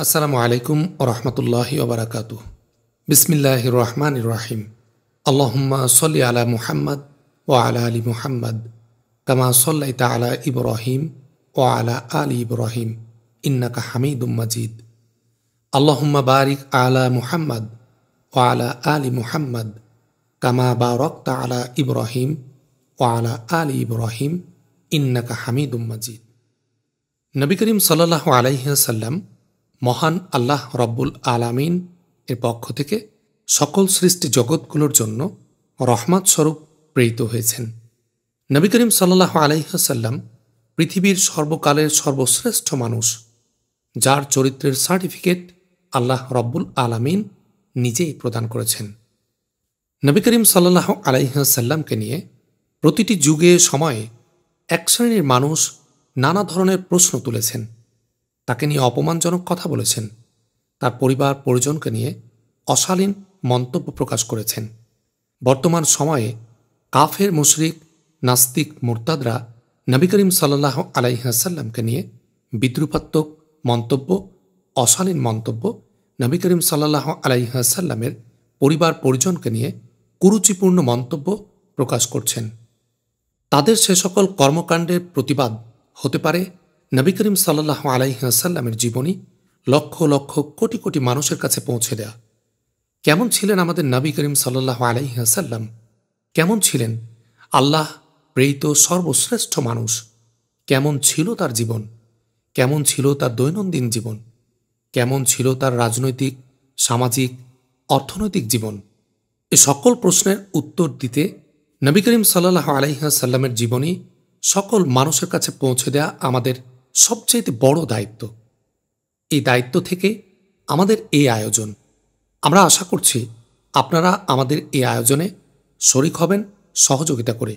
আসসালামু আলাইকুম ওয়া রাহমাতুল্লাহি ওয়া বারাকাতুহু। বিসমিল্লাহির রহমানির রহিম। আল্লাহুম্মা সাল্লি আলা মুহাম্মাদ ওয়া আলা আলি মুহাম্মাদ কামা সাল্লাইতা আলা ইব্রাহিম ওয়া আলা আলি ইব্রাহিম ইন্নাকা হামিদুম মাজিদ। আল্লাহুম্মা বারিক আলা মুহাম্মাদ ওয়া আলা আলি মুহাম্মাদ কামা বারাকতা আলা ইব্রাহিম ওয়া আলা আলি ইব্রাহিম ইন্নাকা হামিদুম মাজিদ। নবী করিম সাল্লাল্লাহু আলাইহি ওয়াসাল্লাম মহান আল্লাহ রব্বুল আলামিন এর পক্ষ থেকে সকল সৃষ্টি জগৎগুলোর জন্য রহমত স্বরূপ প্রেরিত হয়েছেন। নবী করিম সাল্লাল্লাহু আলাইহি ওয়াসাল্লাম পৃথিবীর সর্বকালের সর্বশ্রেষ্ঠ মানুষ, যার চরিত্রের সার্টিফিকেট আল্লাহ রব্বুল আলামিন নিজেই প্রদান করেছেন। নবী করিম সাল্লাল্লাহু আলাইহি ওয়াসাল্লামকে নিয়ে প্রতিটি যুগে সময়ে এক শ্রেণীর মানুষ নানা ধরনের প্রশ্ন তুলেছেন, তাকে নিয়ে অপমানজনক কথা বলেছেন, তার পরিবার পরিজনকে নিয়ে অশালীন মন্তব্য প্রকাশ করেছেন। বর্তমান সময়ে কাফের মুশরিক নাস্তিক মুরতাদরা নবী করিম সাল্লাল্লাহু আলাইহি ওয়াসাল্লামকে নিয়ে বিদ্রুপাত্মক মন্তব্য, অশালীন মন্তব্য, নবী করিম সাল্লাল্লাহু আলাইহি ওয়াসাল্লামের পরিবার পরিজনকে নিয়ে কুরুচিপূর্ণ মন্তব্য প্রকাশ করছেন। তাদের সে সকল কর্মকাণ্ডের প্রতিবাদ হতে পারে নবী করিম সাল্লাল্লাহু আলাইহি ওয়াসাল্লামের জীবনী লক্ষ লক্ষ কোটি কোটি মানুষের কাছে পৌঁছে দেয়া। কেমন ছিলেন আমাদের নবী করিম সাল্লাল্লাহু আলাইহি ওয়াসাল্লাম? কেমন ছিলেন আল্লাহ প্রেরিত সর্বশ্রেষ্ঠ মানুষ? কেমন ছিল তার জীবন? কেমন ছিল তার দৈনন্দিন জীবন? কেমন ছিল তার রাজনৈতিক, সামাজিক, অর্থনৈতিক জীবন? এ সকল প্রশ্নের উত্তর দিতে নবী করিম সাল্লাল্লাহু আলাইহি ওয়াসাল্লামের জীবনী সকল মানুষের কাছে পৌঁছে দেয়া আমাদের সবচেয়ে বড় দায়িত্ব। এই দায়িত্ব থেকে আমাদের এই আয়োজন। আমরা আশা করছি আপনারা আমাদের এই আয়োজনে শরিক হবেন সহযোগিতা করে।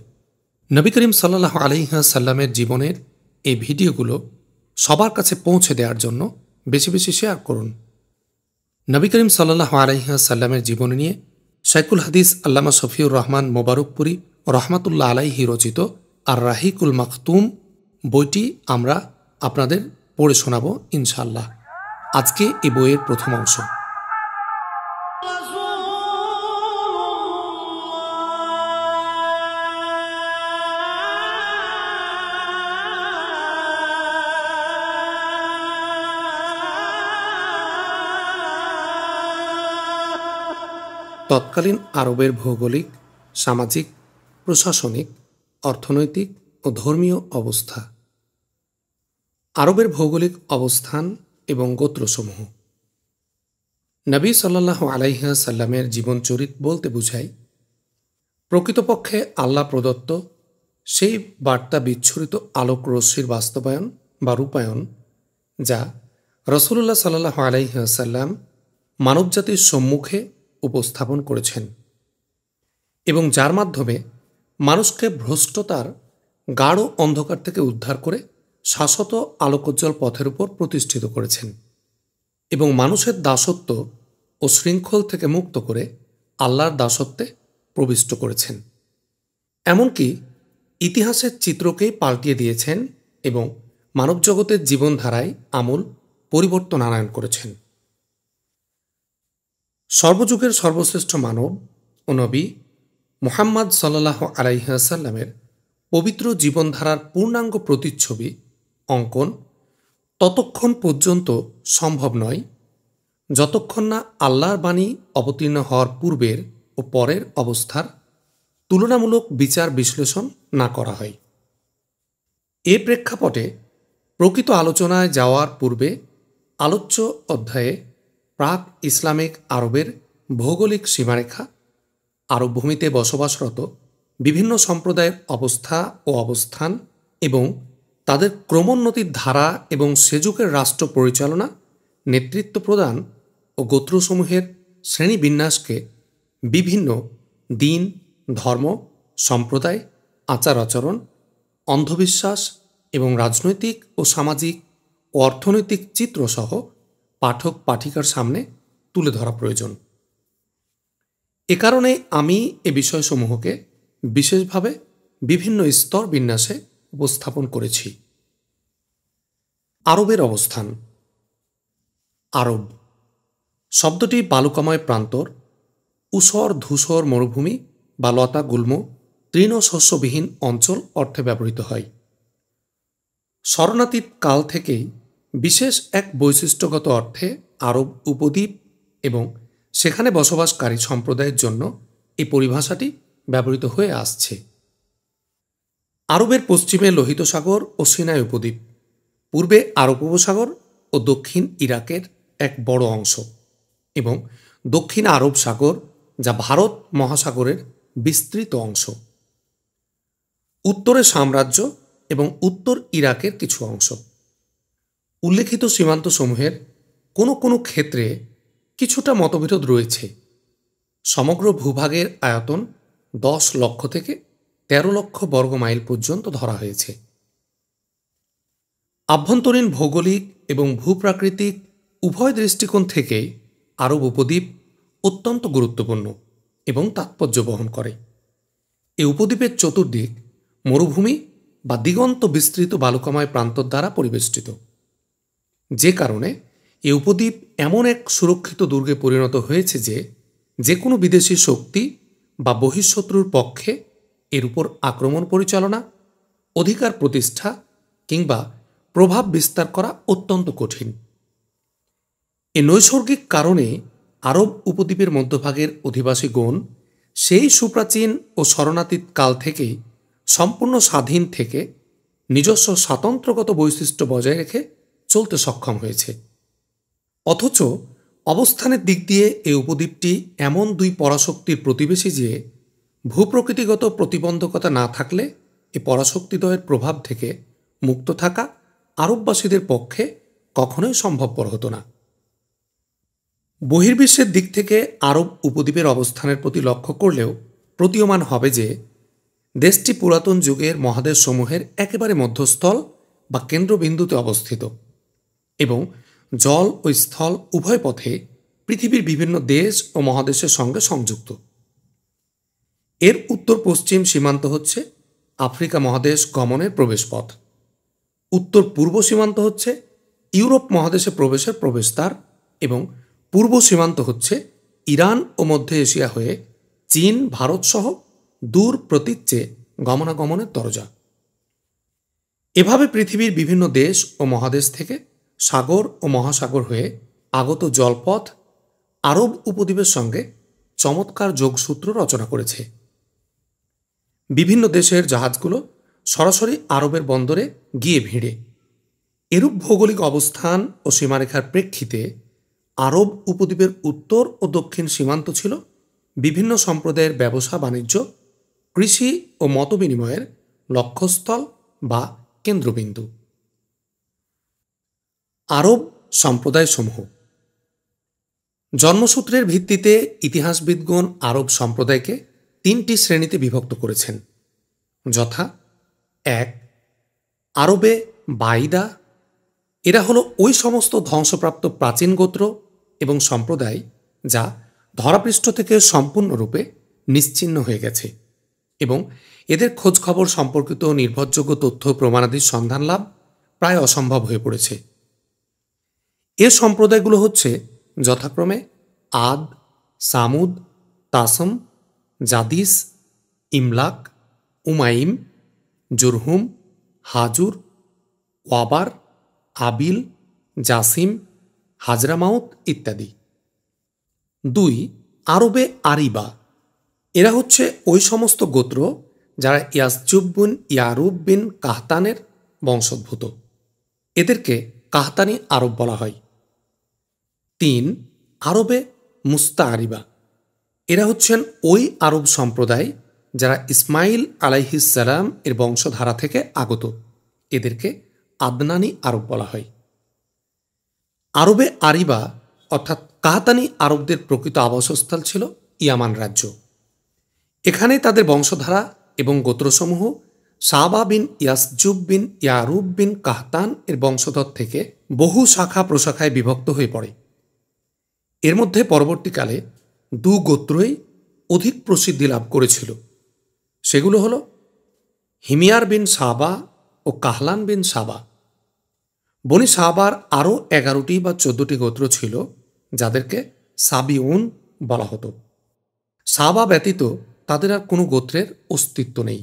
নবী করিম সাল্লাল্লাহু আলাইহি ওয়াসাল্লামের জীবনের এই ভিডিওগুলো সবার কাছে পৌঁছে দেওয়ার জন্য বেশি বেশি শেয়ার করুন। নবী করিম সাল্লাল্লাহু আলাইহি ওয়াসাল্লামের জীবনী নিয়ে শাইখুল হাদিস আল্লামা শফিউর রহমান মোবারকপুরি রহমাতুল্লাহ আলাইহি রচিত আর রাহিকুল মাখতুম বইটি আমরা আপনাদের পড়ে শোনাব ইনশাআল্লাহ। আজকে এই বইয়ের প্রথম অংশ। তৎকালীন আরবের ভৌগোলিক, সামাজিক, প্রশাসনিক, অর্থনৈতিক ও ধর্মীয় অবস্থা। আরবের ভৌগোলিক অবস্থান এবং গোত্রসমূহ। নবী সাল্লাল্লাহু আলাইহি ওয়াসাল্লামের জীবনচরিত বলতে বুঝায় প্রকৃতপক্ষে আল্লাহ প্রদত্ত সেই বার্তা বিচ্ছুরিত আলোক রশ্মির বাস্তবায়ন বা রূপায়ণ, যা রাসূলুল্লাহ সাল্লাল্লাহু আলাইহি ওয়াসাল্লাম মানবজাতির সম্মুখে উপস্থাপন করেছেন এবং যার মাধ্যমে মানুষকে ভ্রষ্টতার গাঢ় অন্ধকার থেকে উদ্ধার করে শাশ্বত আলোকোজ্জ্বল পথের উপর প্রতিষ্ঠিত করেছেন এবং মানুষের দাসত্ব ও শৃঙ্খল থেকে মুক্ত করে আল্লাহর দাসত্বে প্রবিষ্ট করেছেন। এমনকি ইতিহাসের চিত্রকেই পাল্টিয়ে দিয়েছেন এবং মানবজগতের জীবনধারায় আমূল পরিবর্তন আনয়ন করেছেন। সর্বযুগের সর্বশ্রেষ্ঠ মানব ও নবী মুহাম্মদ সাল্লাল্লাহু আলাইহি ওয়াসাল্লামের পবিত্র জীবনধারার পূর্ণাঙ্গ প্রতিচ্ছবি অঙ্কন ততক্ষণ পর্যন্ত সম্ভব নয় যতক্ষণ না আল্লাহর বাণী অবতীর্ণ হওয়ার পূর্বের ও পরের অবস্থার তুলনামূলক বিচার বিশ্লেষণ না করা হয়। এ প্রেক্ষাপটে প্রকৃত আলোচনায় যাওয়ার পূর্বে আলোচ্য অধ্যায়ে প্রাক ইসলামিক আরবের ভৌগোলিক সীমারেখা, আরব ভূমিতে বসবাসরত বিভিন্ন সম্প্রদায়ের অবস্থা ও অবস্থান এবং তাদের ক্রমোন্নতির ধারা এবং সে যুগের রাষ্ট্র পরিচালনা, নেতৃত্ব প্রদান ও গোত্রসমূহের শ্রেণীবিন্যাসকে বিভিন্ন দিন, ধর্ম, সম্প্রদায়, আচার আচরণ, অন্ধবিশ্বাস এবং রাজনৈতিক ও সামাজিক ও অর্থনৈতিক চিত্রসহ পাঠক পাঠিকার সামনে তুলে ধরা প্রয়োজন। এ কারণে আমি এ বিষয়সমূহকে বিশেষভাবে বিভিন্ন স্তর বিন্যাসে উপস্থাপন করেছি। আরবের অবস্থান। আরব শব্দটি বালুকাময় প্রান্তর, ঊষর ধূসর মরুভূমি বা লতা গুল্ম তৃণশস্যবিহীন অঞ্চল অর্থে ব্যবহৃত হয়। স্মরণাতীত কাল থেকেই বিশেষ এক বৈশিষ্ট্যগত অর্থে আরব উপদ্বীপ এবং সেখানে বসবাসকারী সম্প্রদায়ের জন্য এই পরিভাষাটি ব্যবহৃত হয়ে আসছে। আরবের পশ্চিমে লোহিত সাগর ও সিনাই উপদ্বীপ, পূর্বে আরব উপসাগর ও দক্ষিণ ইরাকের এক বড় অংশ এবং দক্ষিণ আরব সাগর যা ভারত মহাসাগরের বিস্তৃত অংশ, উত্তরে সাম্রাজ্য এবং উত্তর ইরাকের কিছু অংশ। উল্লেখিত সীমান্তসমূহের কোনো কোনো ক্ষেত্রে কিছুটা মতবিরোধ রয়েছে। সমগ্র ভূভাগের আয়তন 10 লক্ষ থেকে 13 লক্ষ বর্গ মাইল পর্যন্ত ধরা হয়েছে। আভ্যন্তরীণ ভৌগোলিক এবং ভূপ্রাকৃতিক উভয় দৃষ্টিকোণ থেকেই আরব উপদ্বীপ অত্যন্ত গুরুত্বপূর্ণ এবং তাৎপর্য বহন করে। এই উপদ্বীপের চতুর্দিক মরুভূমি বা দিগন্ত বিস্তৃত বালুকাময় প্রান্তর দ্বারা পরিবেষ্টিত, যে কারণে এই উপদ্বীপ এমন এক সুরক্ষিত দুর্গে পরিণত হয়েছে যে কোনো বিদেশি শক্তি বা বহিঃশত্রুর পক্ষে এর উপর আক্রমণ পরিচালনা, অধিকার প্রতিষ্ঠা কিংবা প্রভাব বিস্তার করা অত্যন্ত কঠিন। এ নৈসর্গিক কারণে আরব উপদ্বীপের মধ্যভাগের অধিবাসীগণ সেই সুপ্রাচীন ও শরণাতীত কাল থেকেই সম্পূর্ণ স্বাধীন থেকে নিজস্ব স্বাতন্ত্র্যগত বৈশিষ্ট্য বজায় রেখে চলতে সক্ষম হয়েছে। অথচ অবস্থানের দিক দিয়ে এই উপদ্বীপটি এমন দুই পরাশক্তির প্রতিবেশী যে ভূপ্রকৃতিগত প্রতিবন্ধকতা না থাকলে এই পরাশক্তিদ্বয়ের প্রভাব থেকে মুক্ত থাকা আরববাসীদের পক্ষে কখনোই সম্ভবপর হতো না। বহির্বিশ্বের দিক থেকে আরব উপদ্বীপের অবস্থানের প্রতি লক্ষ্য করলেও প্রতীয়মান হবে যে দেশটি পুরাতন যুগের মহাদেশসমূহের একেবারে মধ্যস্থল বা কেন্দ্রবিন্দুতে অবস্থিত এবং জল ও স্থল উভয় পথে পৃথিবীর বিভিন্ন দেশ ও মহাদেশের সঙ্গে সংযুক্ত। এর উত্তর পশ্চিম সীমান্ত হচ্ছে আফ্রিকা মহাদেশ গমনের প্রবেশপথ, উত্তর পূর্ব সীমান্ত হচ্ছে ইউরোপ মহাদেশে প্রবেশের প্রবেশদ্বার এবং পূর্ব সীমান্ত হচ্ছে ইরান ও মধ্য এশিয়া হয়ে চীন, ভারত সহ দূর প্রতীচ্যে গমনাগমনের দরজা। এভাবে পৃথিবীর বিভিন্ন দেশ ও মহাদেশ থেকে সাগর ও মহাসাগর হয়ে আগত জলপথ আরব উপদ্বীপের সঙ্গে চমৎকার যোগসূত্র রচনা করেছে। বিভিন্ন দেশের জাহাজগুলো সরাসরি আরবের বন্দরে গিয়ে ভিড়ে। এরূপ ভৌগোলিক অবস্থান ও সীমারেখার প্রেক্ষিতে আরব উপদ্বীপের উত্তর ও দক্ষিণ সীমান্ত ছিল বিভিন্ন সম্প্রদায়ের ব্যবসা বাণিজ্য, কৃষি ও মতবিনিময়ের লক্ষ্যস্থল বা কেন্দ্রবিন্দু। আরব সম্প্রদায়সমূহ জন্মসূত্রের ভিত্তিতে ইতিহাসবিদগণ আরব সম্প্রদায়কে 3টি শ্রেণীতে বিভক্ত করেছেন, যথা 1. আরবে বাইদা। এরা হলো ওই সমস্ত ধ্বংসপ্রাপ্ত প্রাচীন গোত্র এবং সম্প্রদায় যা ধরাপৃষ্ঠ থেকে সম্পূর্ণরূপে নিশ্চিহ্ন হয়ে গেছে এবং এদের খোঁজখবর সম্পর্কিত নির্ভরযোগ্য তথ্য প্রমাণাদির সন্ধান লাভ প্রায় অসম্ভব হয়ে পড়েছে। এ সম্প্রদায়গুলো হচ্ছে যথাক্রমে আদ, সামুদ, তাসম, জাদিস, ইমলাক, উমাইম, জুরহুম, হাজুর, ওয়াবার, আবিল, জাসিম, হাজরামাউত ইত্যাদি। 2. আরবে আরিবা। এরা হচ্ছে ওই সমস্ত গোত্র যারা ইয়াসজুব বিন ইয়ারুব বিন কাহতানের বংশোদ্ভূত। এদেরকে কাহতানি আরব বলা হয়। 3. আরবে মুস্তাআরিবা। এরা হচ্ছেন ওই আরব সম্প্রদায় যারা ইসমাইল আলাইহিসসালাম এর বংশধারা থেকে আগত। এদেরকে আদনানি আরব বলা হয়। আরবে আরিবা অর্থাৎ কাহতানি আরবদের প্রকৃত আবাসস্থল ছিল ইয়ামান রাজ্য। এখানে তাদের বংশধারা এবং গোত্রসমূহ সাবা বিন ইয়াসজুব বিন ইয়ারুব বিন কাহতান এর বংশধর থেকে বহু শাখা প্রশাখায় বিভক্ত হয়ে পড়ে। এর মধ্যে পরবর্তীকালে 2 গোত্রই অধিক প্রসিদ্ধি লাভ করেছিল। সেগুলো হল হিমিয়ার বিন সাবা ও কাহলান বিন সাবা। বনি সাহাবার আরও 11টি বা 14টি গোত্র ছিল, যাদেরকে সাবিউন বলা হতো। সাহাবা ব্যতীত তাদের আর কোনো গোত্রের অস্তিত্ব নেই।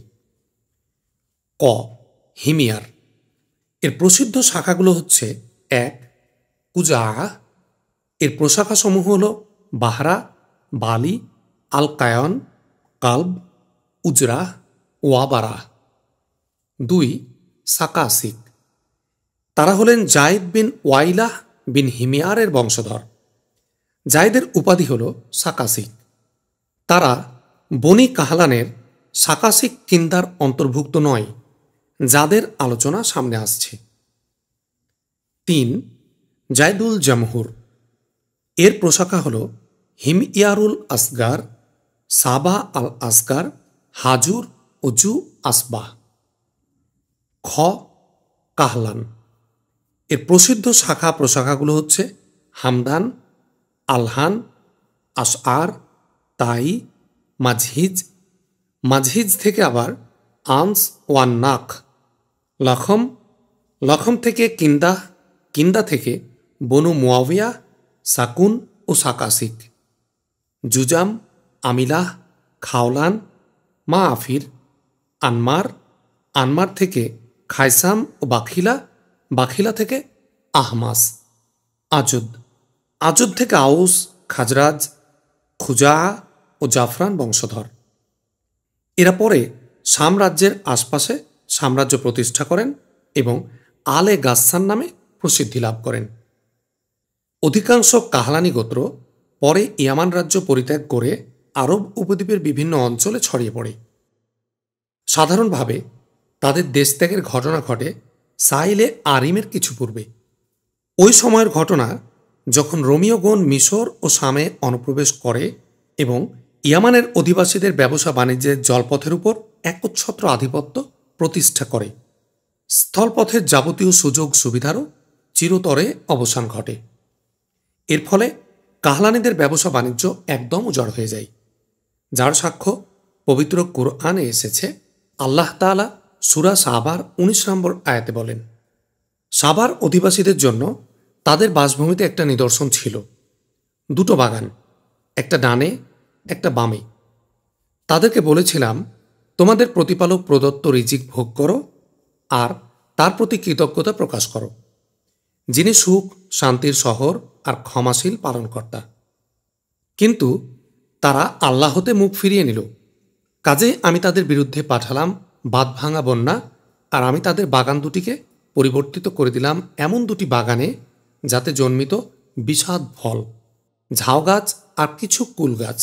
ক, হিমিয়ার। এর প্রসিদ্ধ শাখাগুলো হচ্ছে: 1, কুজা। এর প্রশাখাসমূহ হল বাহরা, বালি, আল কায়ন, কালব, উজরা, ওয়াবারা। 2, সাকাসিক। তারা হলেন জায়েদ বিন ওয়াইলাহ বিন হিমিয়ারের বংশধর। জায়েদের উপাধি হল সাকাসিক। তারা বনি কাহলানের সাকাসিক কিন্দার অন্তর্ভুক্ত নয়, যাদের আলোচনা সামনে আসছে। 3, জায়দুল জামহুর। এর প্রশাখা হল হিমইয়ারুল আসগার, সাবা আল আসগার, হাজুর ও জু আসবাহ। খ, কাহলান। এর প্রসিদ্ধ শাখা প্রশাখাগুলো হচ্ছে হামদান, আলহান, আশআর, তাই, মাঝহিজ। মাঝহিজ থেকে আবার আনস ওয়ান নাক, লখম। লখম থেকে কিন্দা, কিন্দা থেকে বনু মুয়াবিয়া, সাকুন ও সাকাসিক। জুজাম, আমিলাহ, খাওলান, মা আফির, আনমার। আনমার থেকে খায়সাম ও বাখিলা। বাখিলা থেকে আহমাস। আজুদ। আজুদ থেকে আউস, খাজরাজ, খুজা ও জাফরান বংশধর। এরা পরে সাম্রাজ্যের আশপাশে সাম্রাজ্য প্রতিষ্ঠা করেন এবং আলে গাসসান নামে প্রসিদ্ধি লাভ করেন। অধিকাংশ কাহলানি গোত্র পরে ইয়ামান রাজ্য পরিত্যাগ করে আরব উপদ্বীপের বিভিন্ন অঞ্চলে ছড়িয়ে পড়ে। সাধারণভাবে তাদের দেশত্যাগের ঘটনা ঘটে সাইলে আরিমের কিছু পূর্বে। ওই সময়ের ঘটনা যখন রোমীয়গণ মিশর ও শামে অনুপ্রবেশ করে এবং ইয়ামানের অধিবাসীদের ব্যবসা বাণিজ্যের জলপথের উপর একচ্ছত্র আধিপত্য প্রতিষ্ঠা করে। স্থলপথের যাবতীয় সুযোগ সুবিধারও চিরতরে অবসান ঘটে। এর ফলে কাহলানিদের ব্যবসা বাণিজ্য একদম উজাড় হয়ে যায়, যার সাক্ষ্য পবিত্র কুরআনে এসেছে। আল্লাহ তাআলা সূরা সাবার 19 নম্বর আয়াতে বলেন, সাবার অধিবাসীদের জন্য তাদের বাসভূমিতে একটা নিদর্শন ছিল, 2টো বাগান, একটা ডানে একটা বামে। তাদেরকে বলেছিলাম, তোমাদের প্রতিপালক প্রদত্ত রিজিক ভোগ করো আর তার প্রতি কৃতজ্ঞতা প্রকাশ করো, যিনি সুখ শান্তির শহর আর ক্ষমাশীল পালনকর্তা। কিন্তু তারা আল্লাহ হতে মুখ ফিরিয়ে নিল। কাজেই আমি তাদের বিরুদ্ধে পাঠালাম বাঁধভাঙা বন্যা, আর আমি তাদের বাগান দুটিকে পরিবর্তিত করে দিলাম এমন 2টি বাগানে যাতে জন্মিত বিষাদ ফল, ঝাউ গাছ আর কিছু কুল গাছ।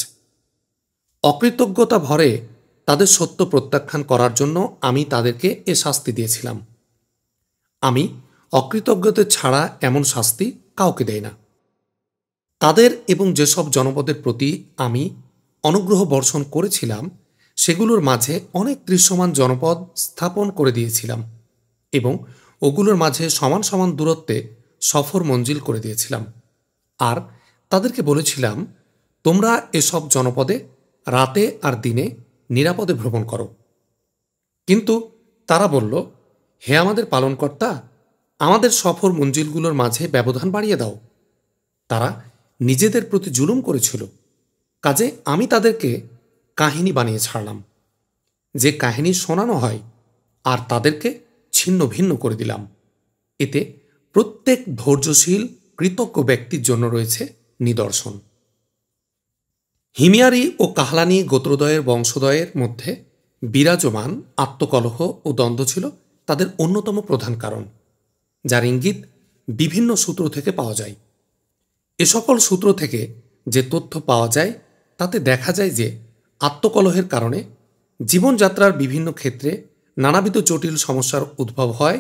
অকৃতজ্ঞতা ভরে তাদের সত্য প্রত্যাখ্যান করার জন্য আমি তাদেরকে এ শাস্তি দিয়েছিলাম। আমি অকৃতজ্ঞদের ছাড়া এমন শাস্তি কাউকে দেই না। তাদের এবং যেসব জনপদের প্রতি আমি অনুগ্রহ বর্ষণ করেছিলাম সেগুলোর মাঝে অনেক দৃশ্যমান জনপদ স্থাপন করে দিয়েছিলাম এবং ওগুলোর মাঝে সমান সমান দূরত্বে সফর মঞ্জিল করে দিয়েছিলাম। আর তাদেরকে বলেছিলাম, তোমরা এসব জনপদে রাতে আর দিনে নিরাপদে ভ্রমণ করো। কিন্তু তারা বলল, হে আমাদের পালনকর্তা, আমাদের সফর মঞ্জিলগুলোর মাঝে ব্যবধান বাড়িয়ে দাও। তারা নিজেদের প্রতি জুলুম করেছিল। কাজে আমি তাদেরকে কাহিনী বানিয়ে ছাড়লাম, যে কাহিনী শোনানো হয়, আর তাদেরকে ছিন্ন ভিন্ন করে দিলাম। এতে প্রত্যেক ধৈর্যশীল কৃতজ্ঞ ব্যক্তির জন্য রয়েছে নিদর্শন। হিমিয়ারি ও কাহলানি গোত্রদ্বয়ের বংশদ্বয়ের মধ্যে বিরাজমান আত্মকলহ ও দ্বন্দ্ব ছিল তাদের অন্যতম প্রধান কারণ, যার ইঙ্গিত বিভিন্ন সূত্র থেকে পাওয়া যায়। এ সকল সূত্র থেকে যে তথ্য পাওয়া যায় তাতে দেখা যায় যে আত্মকলহের কারণে জীবনযাত্রার বিভিন্ন ক্ষেত্রে নানাবিধ জটিল সমস্যার উদ্ভব হয়।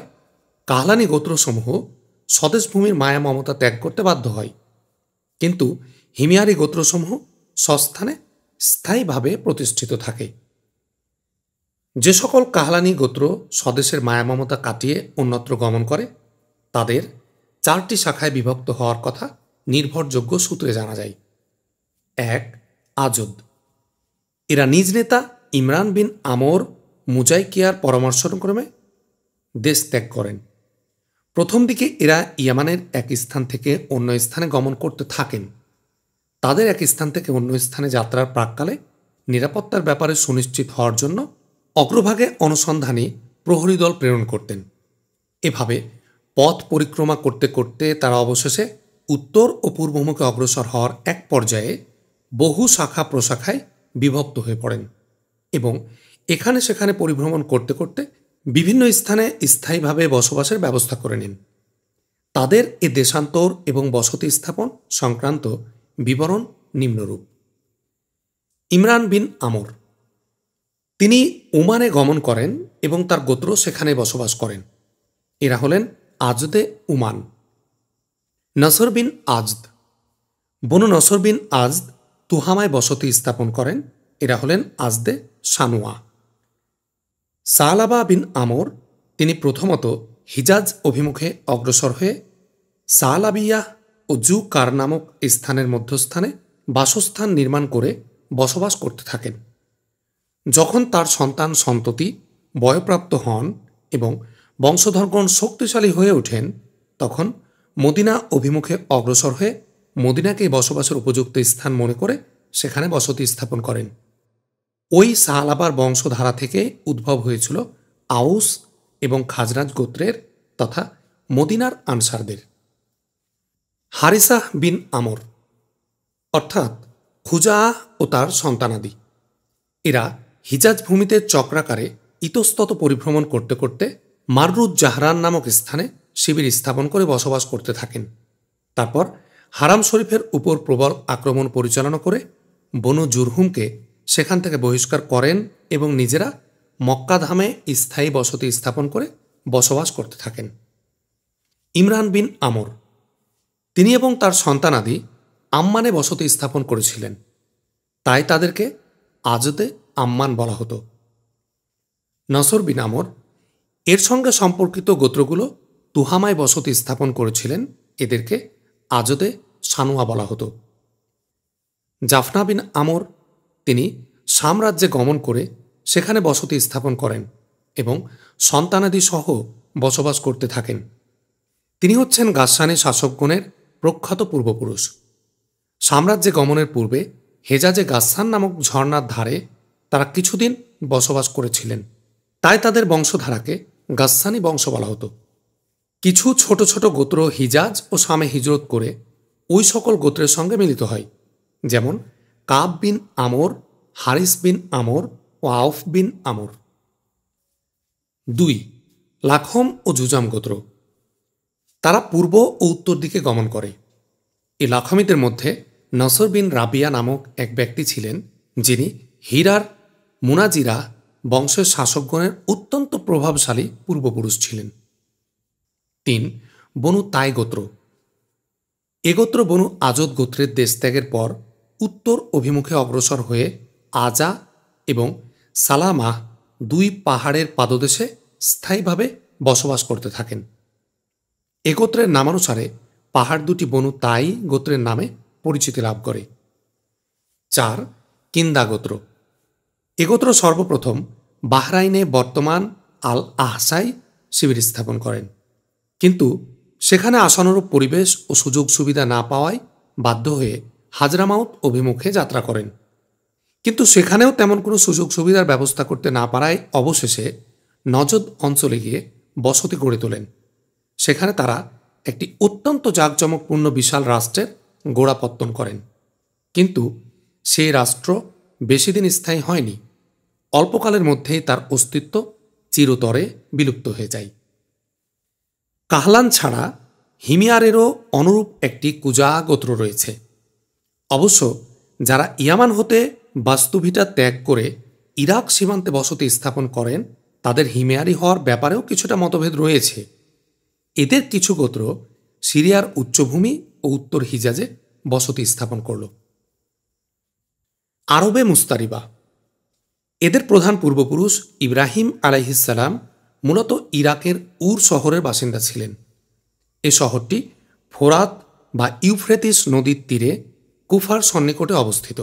কাহলানি গোত্রসমূহ স্বদেশভূমির মায়া মমতা ত্যাগ করতে বাধ্য হয়, কিন্তু হিমিয়ারি গোত্রসমূহ স্বস্থানে স্থায়ীভাবে প্রতিষ্ঠিত থাকে। যে সকল কাহলানি গোত্র স্বদেশের মায়া মমতা কাটিয়ে অন্যত্র গমন করে তাদের 4টি শাখায় বিভক্ত হওয়ার কথা নির্ভরযোগ্য সূত্রে জানা যায়। 1, আজদ। এরা নিজ নেতা ইমরান বিন আমর মুজাইকিয়ার পরামর্শক্রমে দেশ ত্যাগ করেন। প্রথম দিকে এরা ইয়ামানের এক স্থান থেকে অন্য স্থানে গমন করতে থাকেন। তাদের এক স্থান থেকে অন্য স্থানে যাত্রার প্রাক্কালে নিরাপত্তার ব্যাপারে সুনিশ্চিত হওয়ার জন্য অগ্রভাগে অনুসন্ধানী প্রহরী দল প্রেরণ করতেন। এভাবে পথ পরিক্রমা করতে করতে তারা অবশেষে উত্তর ও পূর্বমুখে অগ্রসর হওয়ার এক পর্যায়ে বহু শাখা প্রশাখায় বিভক্ত হয়ে পড়েন এবং এখানে সেখানে পরিভ্রমণ করতে করতে বিভিন্ন স্থানে স্থায়ীভাবে বসবাসের ব্যবস্থা করে নেন। তাদের এ দেশান্তর এবং বসতি স্থাপন সংক্রান্ত বিবরণ নিম্নরূপ। ইমরান বিন আমর, তিনি ওমানে গমন করেন এবং তার গোত্র সেখানে বসবাস করেন। এরা হলেন আজদে উমান। নসর বিন আজদ, বনু নসর বিন আজদ তুহামায় বসতি স্থাপন করেন। এরা হলেন আজদে সানুয়া। সালাবা বিন আমর, তিনি প্রথমত হিজাজ অভিমুখে অগ্রসর হয়ে সালাবিয়া ও জু কার নামক স্থানের মধ্যস্থানে বাসস্থান নির্মাণ করে বসবাস করতে থাকেন। যখন তার সন্তান সন্ততি বয়প্রাপ্ত হন এবং বংশধরগণ শক্তিশালী হয়ে ওঠেন, তখন মদিনা অভিমুখে অগ্রসর হয়ে মদিনাকে বসবাসের উপযুক্ত স্থান মনে করে সেখানে বসতি স্থাপন করেন। ওই সাহালাবার বংশধারা থেকে উদ্ভব হয়েছিল আউস এবং খাজরাজ গোত্রের তথা মদিনার আনসারদের। হারিসাহ বিন আমর, অর্থাৎ খুজা ও তার সন্তানাদি, এরা হিজাজ ভূমিতে চক্রাকারে ইতস্তত পরিভ্রমণ করতে করতে মাররুজ জাহরান নামক স্থানে শিবির স্থাপন করে বসবাস করতে থাকেন। তারপর হারাম শরীফের উপর প্রবল আক্রমণ পরিচালনা করে বনু জুরহুমকে সেখান থেকে বহিষ্কার করেন এবং নিজেরা মক্কা ধামে স্থায়ী বসতি স্থাপন করে বসবাস করতে থাকেন। ইমরান বিন আমর, তিনি এবং তার সন্তানাদি আম্মানে বসতি স্থাপন করেছিলেন, তাই তাদেরকে আজদে আম্মান বলা হতো। নসর বিন আমর, এর সঙ্গে সম্পর্কিত গোত্রগুলো তুহামায় বসতি স্থাপন করেছিলেন, এদেরকে আজদে সানুয়া বলা হতো। জাফনা বিন আমর, তিনি সাম্রাজ্যে গমন করে সেখানে বসতি স্থাপন করেন এবং সন্তানাদি সহ বসবাস করতে থাকেন। তিনি হচ্ছেন গাসসানী শাসকগণের প্রখ্যাত পূর্বপুরুষ। সাম্রাজ্যে গমনের পূর্বে হেজাজে গাসসান নামক ঝর্ণার ধারে তারা কিছুদিন বসবাস করেছিলেন, তাই তাদের বংশধারাকে গাসসানী বংশ বলা হতো। কিছু ছোট ছোট গোত্র হিজাজ ও শামে হিজরত করে ওই সকল গোত্রের সঙ্গে মিলিত হয়, যেমন কাব বিন আমর, হারিস বিন আমর ও আউফ বিন আমর। 2. লাখম ও জুজাম গোত্র, তারা পূর্ব ও উত্তর দিকে গমন করে। এই লাখমিদের মধ্যে নসর বিন রাবিয়া নামক এক ব্যক্তি ছিলেন, যিনি হীরার মুনাজিরা বংশের শাসকগণের অত্যন্ত প্রভাবশালী পূর্বপুরুষ ছিলেন। 3. বনু তাই গোত্র, এ গোত্র বনু আজদ গোত্রের দেশত্যাগের পর উত্তর অভিমুখে অগ্রসর হয়ে আজা এবং সালামাহ 2 পাহাড়ের পাদদেশে স্থায়ীভাবে বসবাস করতে থাকেন। এ গোত্রের নামানুসারে পাহাড় দুটি বনু তাই গোত্রের নামে পরিচিতি লাভ করে। 4. কিন্দা গোত্র, এ গোত্র সর্বপ্রথম বাহরাইনে বর্তমান আল আহসাই শিবির স্থাপন করেন, কিন্তু সেখানে আশানুরূপ পরিবেশ ও সুযোগ সুবিধা না পাওয়ায় বাধ্য হয়ে হাজরামাউত অভিমুখে যাত্রা করেন। কিন্তু সেখানেও তেমন কোনো সুযোগ সুবিধার ব্যবস্থা করতে না পারায় অবশেষে নজদ অঞ্চলে গিয়ে বসতি গড়ে তোলেন। সেখানে তারা একটি অত্যন্ত জাঁকজমকপূর্ণ বিশাল রাষ্ট্রের গোড়াপত্তন করেন, কিন্তু সেই রাষ্ট্র বেশি দিন স্থায়ী হয়নি। অল্পকালের মধ্যেই তার অস্তিত্ব চিরতরে বিলুপ্ত হয়ে যায়। কাহলান ছাড়া হিমিয়ারেরও অনুরূপ একটি কুজা গোত্র রয়েছে। অবশ্য যারা ইয়ামান হতে বাস্তুভিটা ত্যাগ করে ইরাক সীমান্তে বসতি স্থাপন করেন, তাদের হিমিয়ারি হওয়ার ব্যাপারেও কিছুটা মতভেদ রয়েছে। এদের কিছু গোত্র সিরিয়ার উচ্চভূমি ও উত্তর হিজাজে বসতি স্থাপন করল। আরবে মুস্তারিবা, এদের প্রধান পূর্বপুরুষ ইব্রাহিম আলাইহিসসালাম মূলত ইরাকের উর শহরের বাসিন্দা ছিলেন। এ শহরটি ফোরাত বা ইউফ্রেটিস নদীর তীরে কুফার সন্নিকটে অবস্থিত।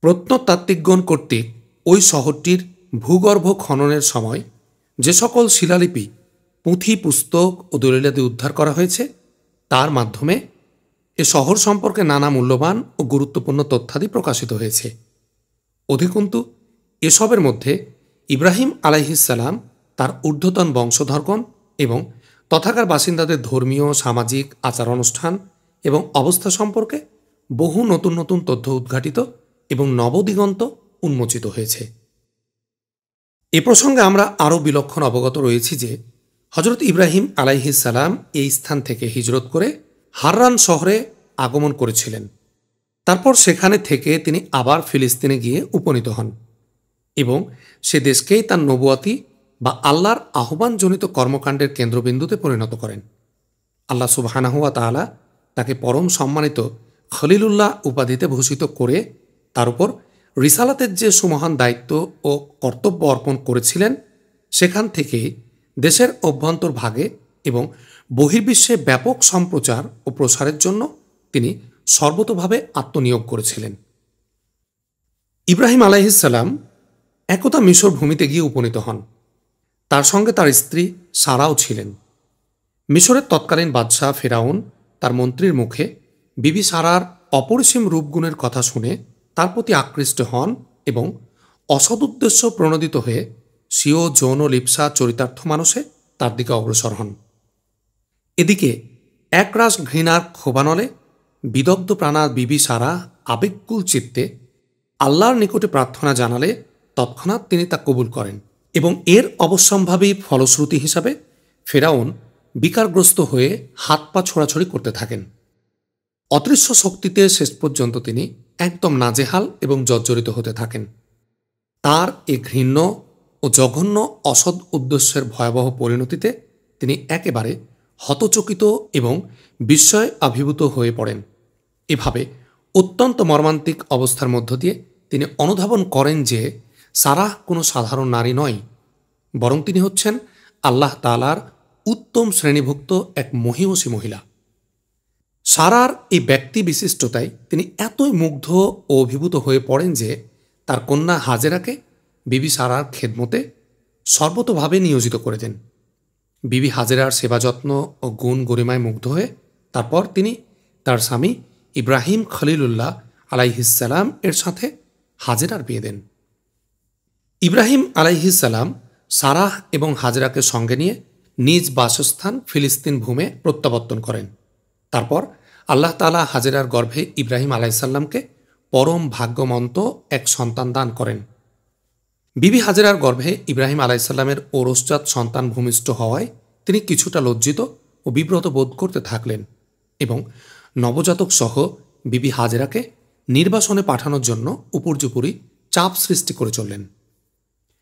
প্রত্নতাত্ত্বিকগণ কর্তৃক ওই শহরটির ভূগর্ভ খননের সময় যে সকল শিলালিপি পুঁথি পুস্তক ও দলিলাদি উদ্ধার করা হয়েছে, তার মাধ্যমে এ শহর সম্পর্কে নানা মূল্যবান ও গুরুত্বপূর্ণ তথ্যাদি প্রকাশিত হয়েছে। অধিকন্তু এসবের মধ্যে ইব্রাহিম আলাইহিসসালাম, তার ঊর্ধ্বতন বংশধরগণ এবং তথাকার বাসিন্দাদের ধর্মীয়, সামাজিক আচার অনুষ্ঠান এবং অবস্থা সম্পর্কে বহু নতুন নতুন তথ্য উদ্ঘাটিত এবং নবদিগন্ত উন্মোচিত হয়েছে। এ প্রসঙ্গে আমরা আরও বিলক্ষণ অবগত রয়েছি যে হজরত ইব্রাহিম আলাইহিসসালাম এই স্থান থেকে হিজরত করে হাররান শহরে আগমন করেছিলেন। তারপর সেখানে থেকে তিনি আবার ফিলিস্তিনে গিয়ে উপনীত হন এবং সে দেশকেই তার নবুয়াতি বা আল্লাহর আহ্বানজনিত কর্মকাণ্ডের কেন্দ্রবিন্দুতে পরিণত করেন। আল্লাহ সুবহানাহু ওয়া তাআলা তাকে পরম সম্মানিত খলিলুল্লাহ উপাধিতে ভূষিত করে তার উপর রিসালাতের যে সুমহান দায়িত্ব ও কর্তব্য অর্পণ করেছিলেন, সেখান থেকে দেশের অভ্যন্তর ভাগে এবং বহির্বিশ্বে ব্যাপক সম্প্রচার ও প্রসারের জন্য তিনি সর্বতোভাবে আত্মনিয়োগ করেছিলেন। ইব্রাহিম আলাইহিসসালাম একদা মিশর ভূমিতে গিয়ে উপনীত হন। তার সঙ্গে তার স্ত্রী সারাও ছিলেন। মিশরের তৎকালীন বাদশাহ ফেরাউন তার মন্ত্রীর মুখে বিবি সারার অপরিসীম রূপগুণের কথা শুনে তার প্রতি আকৃষ্ট হন এবং অসদুদ্দেশ্য প্রণোদিত হয়ে স্বীয় যৌন লিপ্সা চরিতার্থ মানুষে তার দিকে অগ্রসর হন। এদিকে একরাশ ঘৃণার ক্ষোভানলে বিদগ্ধ প্রাণা বিবি সারা আবেগকুল চিত্তে আল্লাহর নিকটে প্রার্থনা জানালে তৎক্ষণাৎ তিনি তা কবুল করেন এবং এর অবশ্যম্ভাবী ফলশ্রুতি হিসাবে ফেরাউন বিকারগ্রস্ত হয়ে হাত পা ছোড়াছড়ি করতে থাকেন। অদৃশ্য শক্তিতে শেষ পর্যন্ত তিনি একদম নাজেহাল এবং জর্জরিত হতে থাকেন। তার এ ঘৃণ্য ও জঘন্য অসৎ উদ্দেশ্যের ভয়াবহ পরিণতিতে তিনি একেবারে হতচকিত এবং বিস্ময় আবির্ভূত হয়ে পড়েন। এভাবে অত্যন্ত মর্মান্তিক অবস্থার মধ্য দিয়ে তিনি অনুধাবন করেন যে সারাহ কোনো সাধারণ নারী নয়, বরং তিনি হচ্ছেন আল্লাহ তাআলার উত্তম শ্রেণীভুক্ত এক মহিয়সী মহিলা। সারার এই ব্যক্তি বিশিষ্টতায় তিনি এতই মুগ্ধ ও অভিভূত হয়ে পড়েন যে তার কন্যা হাজেরাকে বিবি সারার খেদমতে সর্বতোভাবে নিয়োজিত করে দেন। বিবি হাজেরার সেবা যত্ন ও গুণ গরিমায় মুগ্ধ হয়ে তারপর তিনি তার স্বামী ইব্রাহিম খলিলুল্লাহ আলাইহিসসালাম এর সাথে হাজেরার বিয়ে দেন। ইব্রাহিম আলাইহিসসালাম সারাহ এবং হাজেরাকে সঙ্গে নিয়ে নিজ বাসস্থান ফিলিস্তিন ভূমে প্রত্যাবর্তন করেন। তারপর আল্লাহ তাআলা হাজেরার গর্ভে ইব্রাহিম আলাইহিসসালামকে পরম ভাগ্যমন্ত এক সন্তান দান করেন। বিবি হাজেরার গর্ভে ইব্রাহিম আলাইহিসসালামের ঔরসজাত সন্তান ভূমিষ্ঠ হওয়ায় তিনি কিছুটা লজ্জিত ও বিব্রত বোধ করতে থাকলেন এবং নবজাতক সহ বিবি হাজেরাকে নির্বাসনে পাঠানোর জন্য উপর্যুপরি চাপ সৃষ্টি করে চললেন।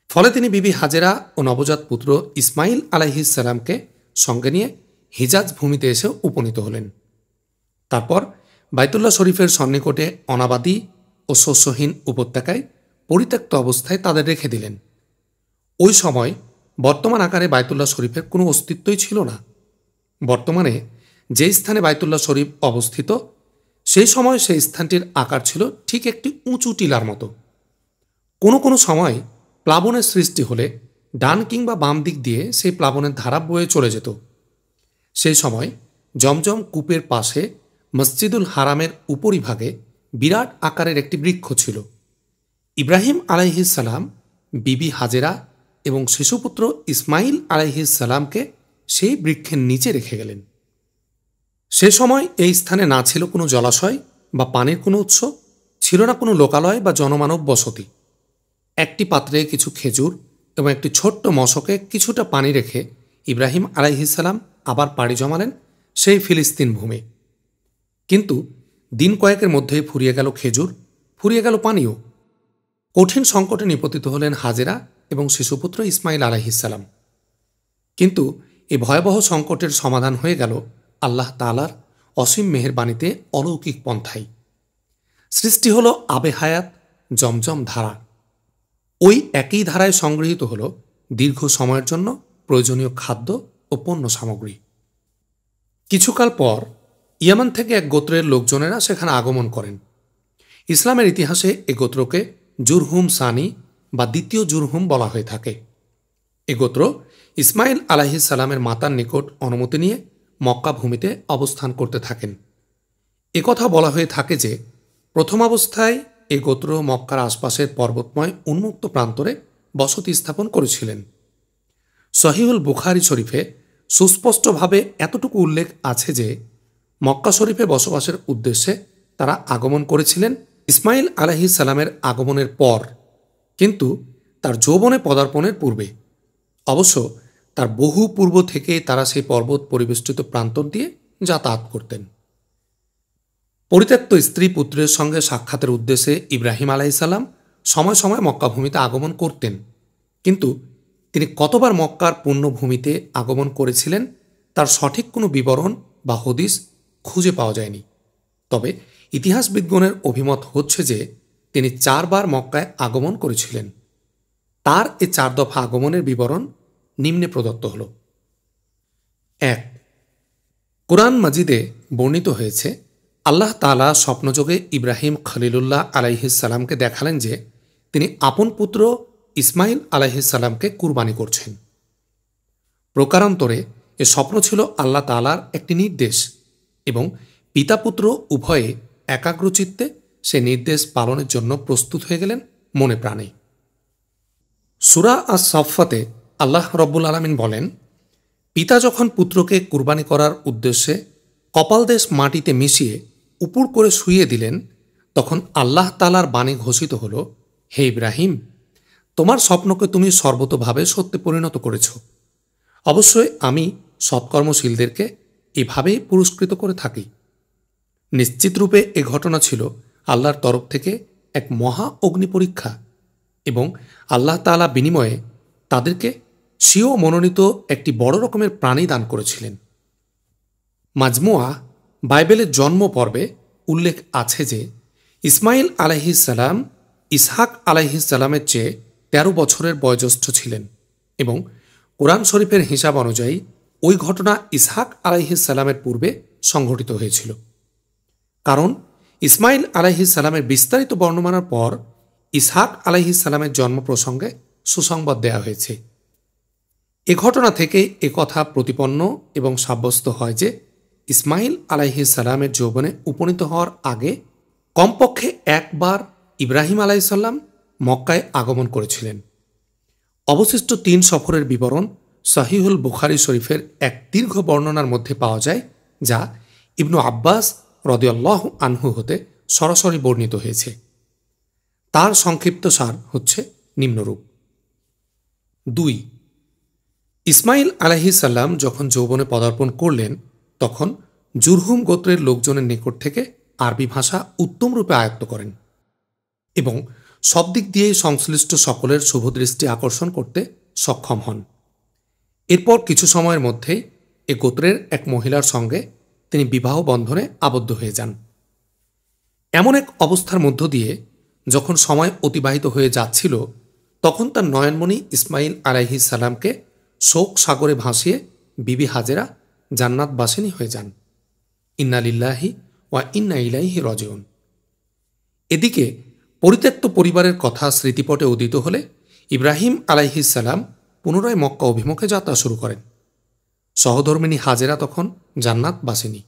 ফলে তিনি বিবি হাজেরা ও নবজাত পুত্র ইসমাইল আলাইহিসসালামকে সঙ্গে নিয়ে হিজাজ ভূমিতে এসে উপনীত হলেন। তারপর বাইতুল্লাহ শরীফের সন্নিকটে অনাবাদী ও শস্যহীন উপত্যকায় পরিত্যক্ত অবস্থায় তাদের রেখে দিলেন। ওই সময় বর্তমান আকারে বাইতুল্লাহ শরীফের কোনো অস্তিত্বই ছিল না। বর্তমানে যে স্থানে বাইতুল্লাহ শরীফ অবস্থিত, সেই সময় সেই স্থানটির আকার ছিল ঠিক একটি উঁচু টিলার মতো। কোনো কোনো সময় প্লাবনের সৃষ্টি হলে ডান কিংবা বাম দিক দিয়ে সেই প্লাবনের ধারা বয়ে চলে যেত। সেই সময় জমজম কূপের পাশে মসজিদুল হারামের উপরিভাগে বিরাট আকারের একটি বৃক্ষ ছিল। ইব্রাহিম আলাইহিসসালাম বিবি হাজেরা এবং শিশুপুত্র ইসমাইল আলাইহিসসালামকে সেই বৃক্ষের নিচে রেখে গেলেন। সে সময় এই স্থানে না ছিল কোনো জলাশয় বা পানির কোনো উৎস, ছিল না কোনো লোকালয় বা জনমানব বসতি। একটি পাত্রে কিছু খেজুর এবং একটি ছোট্ট মশকে কিছুটা পানি রেখে ইব্রাহিম আলাইহিসসালাম আবার পাড়ি জমালেন সেই ফিলিস্তিন ভূমে। কিন্তু দিন কয়েকের মধ্যেই ফুরিয়ে গেল খেজুর, ফুরিয়ে গেল পানিও। কঠিন সংকটে নিপতিত হলেন হাজেরা এবং শিশুপুত্র ইসমাইল আলাইহিসসালাম। কিন্তু এই ভয়াবহ সংকটের সমাধান হয়ে গেল আল্লাহ তাআলার অসীম মেহেরবাণীতে অলৌকিক পন্থায়। সৃষ্টি হল আবে হায়াত জমজম ধারা। ওই একই ধারায় সংগৃহীত হল দীর্ঘ সময়ের জন্য প্রয়োজনীয় খাদ্য ও পণ্য সামগ্রী। কিছুকাল পর ইয়ামান থেকে এক গোত্রের লোকজনেরা সেখানে আগমন করেন। ইসলামের ইতিহাসে এ গোত্রকে জুরহুম সানি বা দ্বিতীয় জুরহুম বলা হয়ে থাকে। এ গোত্র ইসমাইল আলাইহিস সালামের মাতার নিকট অনুমতি নিয়ে মক্কা ভূমিতে অবস্থান করতে থাকেন। একথা বলা হয়ে থাকে যে প্রথম অবস্থায় এ গোত্র মক্কার আশপাশের পর্বতময় উন্মুক্ত প্রান্তরে বসতি স্থাপন করেছিলেন। সহিহুল বুখারী শরীফে সুস্পষ্টভাবে এতটুকু উল্লেখ আছে যে মক্কা শরীফে বসবাসের উদ্দেশ্যে তারা আগমন করেছিলেন ইসমাইল আলাইহিস সালামের আগমনের পর, কিন্তু তার যৌবনে পদার্পণের পূর্বে। অবশ্য তার বহু পূর্ব থেকে তারা সেই পর্বত পরিবেষ্টিত প্রান্তর দিয়ে যাতায়াত করতেন। পরিত্যক্ত স্ত্রী পুত্রের সঙ্গে সাক্ষাতের উদ্দেশ্যে ইব্রাহিম আলাইসাল্লাম সময় সময় মক্কা ভূমিতে আগমন করতেন, কিন্তু তিনি কতবার মক্কার পুণ্যভূমিতে আগমন করেছিলেন তার সঠিক কোনো বিবরণ বা হদিস খুঁজে পাওয়া যায়নি। তবে ইতিহাসবিদগণের অভিমত হচ্ছে যে তিনি 4 বার মক্কায় আগমন করেছিলেন। তার এ 4 দফা আগমনের বিবরণ নিম্নে প্রদত্ত হল। 1. কুরআন মাজিদে বর্ণিত হয়েছে, আল্লাহ তাআলা স্বপ্নযোগে ইব্রাহিম খলিলুল্লাহ আলাইহিস সালামকে দেখালেন যে তিনি আপন পুত্র ইসমাইল আলাইহিস সালামকে কুরবানি করছেন। প্রকারান্তরে এ স্বপ্ন ছিল আল্লাহ তাআলার একটি নির্দেশ এবং পিতা পুত্র উভয়ে একাগ্রচিত্তে সে নির্দেশ পালনের জন্য প্রস্তুত হয়ে গেলেন মনে প্রাণে। সূরা আস-সাফফাতে আল্লাহ রব্বুল আলামিন বলেন, পিতা যখন পুত্রকে কুরবানি করার উদ্দেশ্যে কপালদেশ মাটিতে মিশিয়ে উপুড় করে শুইয়ে দিলেন, তখন আল্লাহ তাআলার বাণী ঘোষিত হল, হে ইব্রাহিম, তোমার স্বপ্নকে তুমি সর্বতোভাবে সত্যে পরিণত করেছ। অবশ্যই আমি সৎকর্মশীলদেরকে এভাবেই পুরস্কৃত করে থাকি। নিশ্চিতরূপে এ ঘটনা ছিল আল্লাহর তরফ থেকে এক মহা অগ্নি পরীক্ষা এবং আল্লাহ তাআলা বিনিময়ে তাদেরকে স্বীয় মনোনীত একটি বড় রকমের প্রাণী দান করেছিলেন। মাজমুয়া বাইবেলের জন্ম পর্বে উল্লেখ আছে যে ইসমাইল আলাইহিস সালাম ইসহাক আলাইহিস সালামের চেয়ে 13 বছরের বয়োজ্যেষ্ঠ ছিলেন এবং কোরআন শরীফের হিসাব অনুযায়ী ওই ঘটনা ইসহাক আলাইহিস সালামের পূর্বে সংঘটিত হয়েছিল। কারণ ইসমাইল আলাইহিস সালামের বিস্তারিত বর্ণনার পর ইসহাক আলাইহিস সালামের জন্ম প্রসঙ্গে সুসংবাদ দেয়া হয়েছে। এ ঘটনা থেকে একথা প্রতিপন্ন এবং সাব্যস্ত হয় যে ইসমাইল আলাইহিস সালামের যৌবনে উপনীত হওয়ার আগে কমপক্ষে একবার ইব্রাহিম আলাইসাল্লাম মক্কায় আগমন করেছিলেন। অবশিষ্ট 3 সফরের বিবরণ সহিহুল বুখারী শরীফের এক দীর্ঘ বর্ণনার মধ্যে পাওয়া যায়, যা ইবনু আব্বাস রাদিয়াল্লাহু আনহু হতে সরাসরি বর্ণিত হয়েছে। তার সংক্ষিপ্ত সার হচ্ছে নিম্নরূপ। 2. ইসমাইল আলাইহিস সালাম যখন যৌবনে পদার্পণ করলেন, তখন জুরহুম গোত্রের লোকজনের নিকট থেকে আরবি ভাষা উত্তম রূপে আয়ত্ত করেন এবং সব দিক দিয়েই সংশ্লিষ্ট সকলের শুভদৃষ্টি আকর্ষণ করতে সক্ষম হন। এরপর কিছু সময়ের মধ্যেই এ গোত্রের এক মহিলার সঙ্গে তিনি বিবাহ বন্ধনে আবদ্ধ হয়ে যান। এমন এক অবস্থার মধ্য দিয়ে যখন সময় অতিবাহিত হয়ে যাচ্ছিল, তখন তার নয়নমণি ইসমাইল আলাইহিস সালামকে শোক সাগরে ভাসিয়ে বিবি হাজেরা জান্নাতবাসিনী হয়ে যান। ইন্না লিল্লাহি ওয়া ইন্না ইলাইহি রাজিউন। এদিকে পরিত্যক্ত পরিবারের কথা স্মৃতিপটে উদিত হলে ইব্রাহিম আলাইহিস সালাম পুনরায় মক্কা অভিমুখে যাত্রা শুরু করেন। সহধর্মিণী হাজেরা তখন জান্নাতবাসিনী।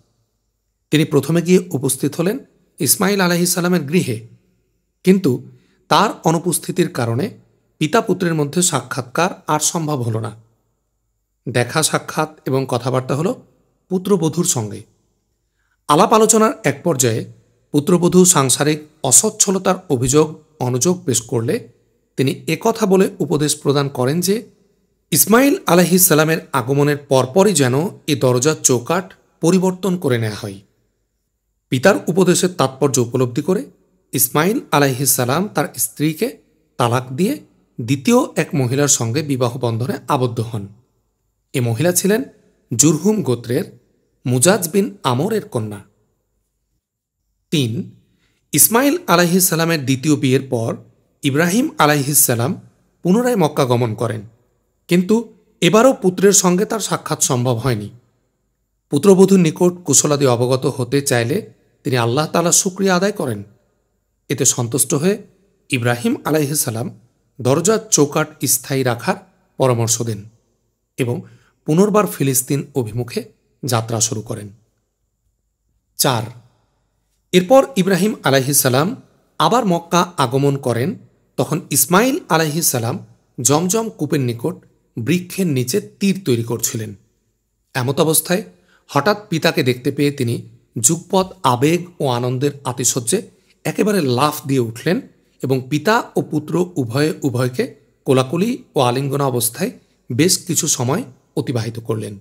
তিনি প্রথমে গিয়ে উপস্থিত হলেন ইসমাইল আলাইহিস সালামের গৃহে, কিন্তু তার অনুপস্থিতির কারণে পিতা পুত্রের মধ্যে সাক্ষাৎকার আর সম্ভব হল না। দেখা সাক্ষাৎ এবং কথাবার্তা হল পুত্রবধূর সঙ্গে। আলাপ আলোচনার এক পর্যায়ে পুত্রবধূ সাংসারিক অসচ্ছলতার অনুযোগ পেশ করলে তিনি একথা বলে উপদেশ প্রদান করেন যে ইসমাইল আলাইহিস সালামের আগমনের পরপরই যেন এ দরজার চৌকাঠ পরিবর্তন করে নেওয়া হয়। পিতার উপদেশের তাৎপর্য উপলব্ধি করে ইসমাইল আলাইহিস সালাম তার স্ত্রীকে তালাক দিয়ে দ্বিতীয় এক মহিলার সঙ্গে বিবাহ বন্ধনে আবদ্ধ হন। এ মহিলা ছিলেন জুরহুম গোত্রের মুজাজ বিন আমরের কন্যা। 3. ইসমাইল আলাইহিস সালামের দ্বিতীয় বিয়ের পর ইব্রাহিম আলাইহিস সালাম পুনরায় মক্কা গমন করেন, কিন্তু এবারও পুত্রের সঙ্গে তার সাক্ষাৎ সম্ভব হয়নি। পুত্রবধূর নিকট কুশলাদি অবগত হতে চাইলে তিনি আল্লাহ তাআলার শুকরিয়া আদায় করেন। এতে সন্তুষ্ট হয়ে ইব্রাহিম আলাইহিস সালাম দরজার চৌকাঠ স্থায়ী রাখার পরামর্শ দেন এবং পুনর্বার ফিলিস্তিন অভিমুখে যাত্রা শুরু করেন। 4. এরপর ইব্রাহিম আলাইহিসসালাম আবার মক্কা আগমন করেন। তখন ইসমাইল আলাইহিসসালাম জমজম কূপের নিকট বৃক্ষের নিচে তীর তৈরি করছিলেন। এমত অবস্থায় হঠাৎ পিতাকে দেখতে পেয়ে তিনি যুগপৎ আবেগ ও আনন্দের আতিশয্যে একেবারে লাফ দিয়ে উঠলেন এবং পিতা ও পুত্র উভয়কে কোলাকুলি ও আলিঙ্গন অবস্থায় বেশ কিছু সময় অতিবাহিত করলেন।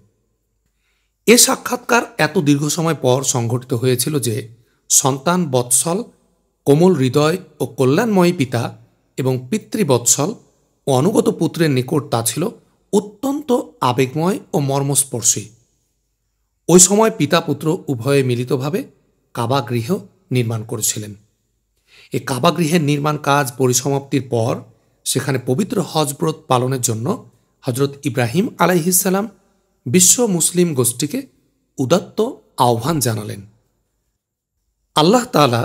এ সাক্ষাৎকার এত দীর্ঘ সময় পর সংঘটিত হয়েছিল যে সন্তান বৎসল, কোমল হৃদয় ও কল্যাণময়ী পিতা এবং পিতৃবৎসল ও অনুগত পুত্রের নিকট তা ছিল অত্যন্ত আবেগময় ও মর্মস্পর্শী। ওই সময় পিতা পুত্র উভয়ে মিলিতভাবে কাবা গৃহ নির্মাণ করেছিলেন। এই কাবা গৃহের নির্মাণ কাজ পরিসমাপ্তির পর সেখানে পবিত্র হজব্রত পালনের জন্য হজরত ইব্রাহিম আলাইহিসসালাম বিশ্ব মুসলিম গোষ্ঠীকে উদাত্ত আহ্বান জানালেন। আল্লাহ তাআলা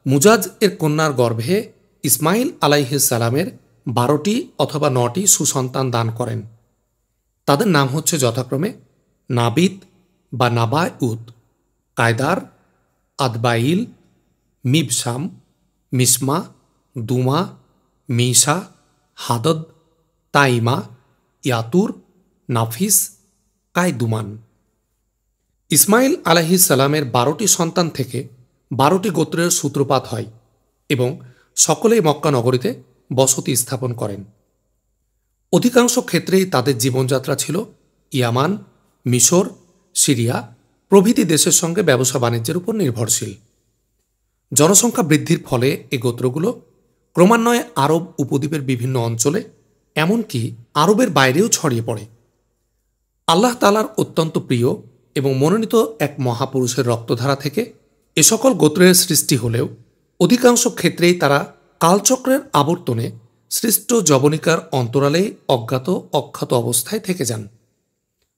মুজাজ এর কন্যার গর্ভে ইসমাইল আলাইহিসসালামের 12টি অথবা 9টি সুসন্তান দান করেন। তাদের নাম হচ্ছে যথাক্রমে নাবিত বা নাবায়ুত, কায়দার, আদবাইল, মিবসাম, মিসমা, দুমা, মিশা, হাদদ, তাইমা, ইয়াতুর, নাফিস, কায়দুমান। ইসমাইল আলাইহিসসালামের 12টি সন্তান থেকে 12টি গোত্রের সূত্রপাত হয় এবং সকলেই মক্কা নগরীতে বসতি স্থাপন করেন। অধিকাংশ ক্ষেত্রেই তাদের জীবনযাত্রা ছিল ইয়ামান, মিশর, সিরিয়া প্রভৃতি দেশের সঙ্গে ব্যবসা বাণিজ্যের উপর নির্ভরশীল। জনসংখ্যা বৃদ্ধির ফলে এ গোত্রগুলো ক্রমান্বয়ে আরব উপদ্বীপের বিভিন্ন অঞ্চলে, এমনকি আরবের বাইরেও ছড়িয়ে পড়ে। আল্লাহ তাআলার অত্যন্ত প্রিয় এবং মনোনীত এক মহাপুরুষের রক্তধারা থেকে এ সকল গোত্রের সৃষ্টি হলেও অধিকাংশ ক্ষেত্রেই তারা কালচক্রের আবর্তনে সৃষ্ট যবনিকার অন্তরালে অজ্ঞাত অখ্যাত অবস্থায় থেকে যান।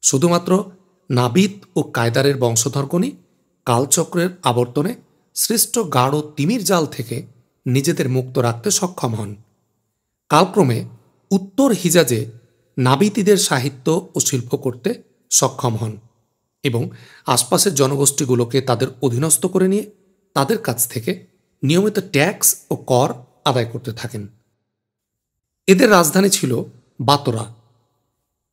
শুধুমাত্র নাবিত ও কায়দারের বংশধরগণই কালচক্রের আবর্তনে সৃষ্ট গাঢ় তিমির জাল থেকে নিজেদের মুক্ত রাখতে সক্ষম হন। কালক্রমে উত্তর হিজাজে নাবিতীদের সাহিত্য ও শিল্প করতে সক্ষম হন এবং আশপাশের জনগোষ্ঠীগুলোকে তাদের অধীনস্থ করে নিয়ে তাদের কাছ থেকে নিয়মিত ট্যাক্স ও কর আদায় করতে থাকেন। এদের রাজধানী ছিল বাতরা।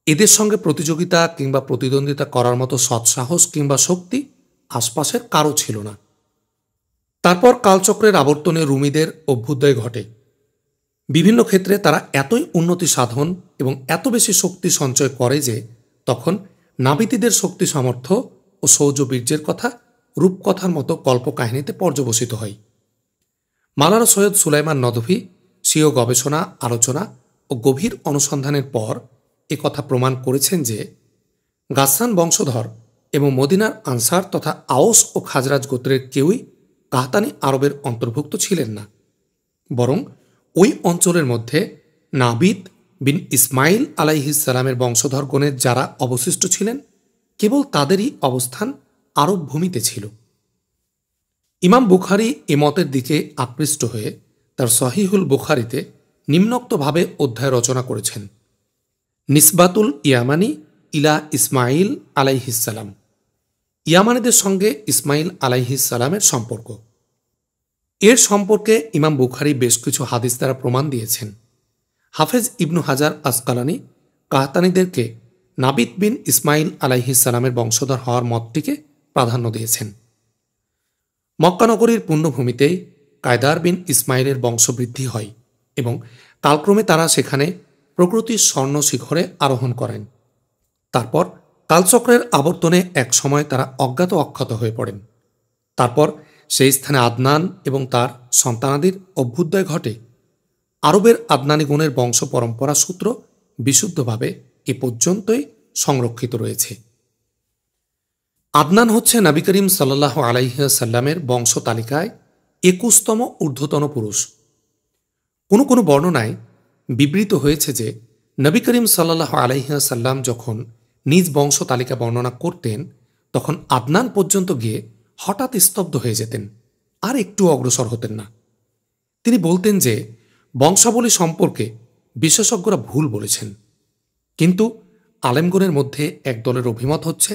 এদের সঙ্গে প্রতিযোগিতা কিংবা প্রতিদ্বন্দ্বিতা করার মতো সৎসাহস কিংবা শক্তি আশপাশের কারও ছিল না। তারপর কালচক্রের আবর্তনে রুমিদের অভ্যুদয় ঘটে। বিভিন্ন ক্ষেত্রে তারা এতই উন্নতি সাধন এবং এত বেশি শক্তি সঞ্চয় করে যে তখন নাবিতীদের শক্তি সামর্থ্য ও শৌর্যবীর্যের কথা রূপকথার মতো কল্পকাহিনীতে পর্যবসিত হয়। মাওলানা সৈয়দ সুলাইমান নদভী স্বীয় গবেষণা, আলোচনা ও গভীর অনুসন্ধানের পর কথা প্রমাণ করেছেন যে গাসসান বংশধর এবং মদিনার আনসার তথা আওস ও খাজরাজ গোত্রের কেউই কাহতানি আরবের অন্তর্ভুক্ত ছিলেন না, বরং ওই অঞ্চলের মধ্যে নাবিত বিন ইসমাইল আলাইহিসসালামের বংশধরগণের যারা অবশিষ্ট ছিলেন কেবল তাদেরই অবস্থান আরব ভূমিতে ছিল। ইমাম বুখারী এ মতের দিকে আকৃষ্ট হয়ে তার সহিহুল বুখারীতে নিম্নোক্তভাবে অধ্যায় রচনা করেছেন: নিসবাতুল ইয়ামানি ইলা ইসমাইল আলাইহিসসালাম, ইয়ামানিদের সঙ্গে ইসমাইল আলাইহিসসালামের সম্পর্ক। এর সম্পর্কে ইমাম বুখারী বেশ কিছু হাদিস দ্বারা প্রমাণ দিয়েছেন। হাফেজ ইবনু হাজার আসকালানি কাহতানিদেরকে নাবিত বিন ইসমাইল আলাইহিসসালামের বংশধর হওয়ার মতটিকে প্রাধান্য দিয়েছেন। মক্কানগরীর পুণ্যভূমিতেই কায়দার বিন ইসমাইলের বংশবৃদ্ধি হয় এবং কালক্রমে তারা সেখানে প্রকৃতির স্বর্ণ শিখরে আরোহণ করেন। তারপর কালচক্রের আবর্তনে এক সময় তারা অজ্ঞাত অক্ষত হয়ে পড়েন। তারপর সেই স্থানে আদনান এবং তার সন্তানাদির অভ্যুদয় ঘটে। আরবের আদনানিগণের বংশ পরম্পরা সূত্র বিশুদ্ধভাবে এ পর্যন্তই সংরক্ষিত রয়েছে। আদনান হচ্ছে নবী করিম সাল্লাল্লাহু আলাইহি ওয়াসাল্লামের বংশ তালিকায় 21তম ঊর্ধ্বতন পুরুষ। কোনো কোনো বর্ণনায় বিবৃত হয়েছে যে নবী করিম সাল্লাল্লাহু আলাইহি ওয়াসাল্লাম যখন নিজ বংশ তালিকা বর্ণনা করতেন তখন আদনান পর্যন্ত গিয়ে হঠাৎ স্তব্ধ হয়ে যেতেন, আর একটু অগ্রসর হতেন না। তিনি বলতেন যে বংশাবলী সম্পর্কে বিশেষজ্ঞরা ভুল বলেছেন, কিন্তু আলেমগণের মধ্যে এক দলের অভিমত হচ্ছে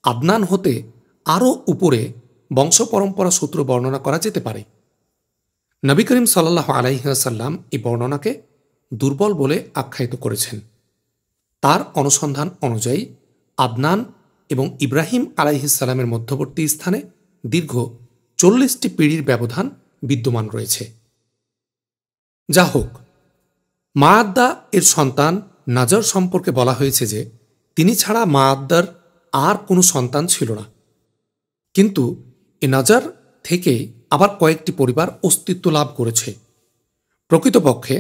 আদনান হতে আরও উপরে বংশ পরম্পরা সূত্র বর্ণনা করা যেতে পারে। নবী করিম সাল্লাল্লাহু আলাইহি ওয়াসাল্লাম এই বর্ণনাকে দুর্বল বলে আখ্যায়িত করেছেন। তার অনুসন্ধান অনুযায়ী আদনান এবং ইব্রাহিম আলাইহিসসালামের মধ্যবর্তী স্থানে দীর্ঘ 40টি পিঢ়ির ব্যবধান বিদ্যমান রয়েছে। যা হোক, মাআদ্দা এর সন্তান নাজর সম্পর্কে বলা হয়েছে যে তিনি ছাড়া মাআদ্দার আর কোনো সন্তান ছিল না। কিন্তু এ নাজর থেকে আবার কয়েকটি পরিবার অস্তিত্ব লাভ করেছে। প্রকৃতপক্ষে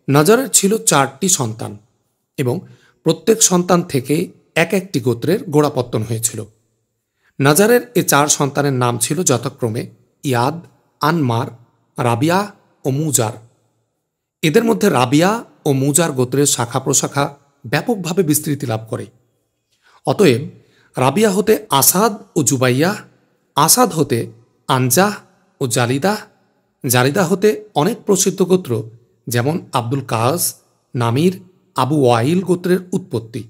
নাজরের ছিল 4টি সন্তান এবং প্রত্যেক সন্তান থেকে এক একটি গোত্রের গোড়াপত্তন হয়েছিল। নাজারের এ 4 সন্তানের নাম ছিল যথাক্রমে ইয়াদ, আনমার, রাবিয়া ও মুজার। এদের মধ্যে রাবিয়া ও মুজার গোত্রের শাখা প্রশাখা ব্যাপকভাবে বিস্তৃতি লাভ করে। অতএব রাবিয়া হতে আসাদ ও জুবাইয়া, আসাদ হতে আনজাহ ও জালিদাহ, জালিদা হতে অনেক প্রসিদ্ধ গোত্র যেমন আব্দুল কাস, নামির, আবু ওয়াইল গোত্রের উৎপত্তি।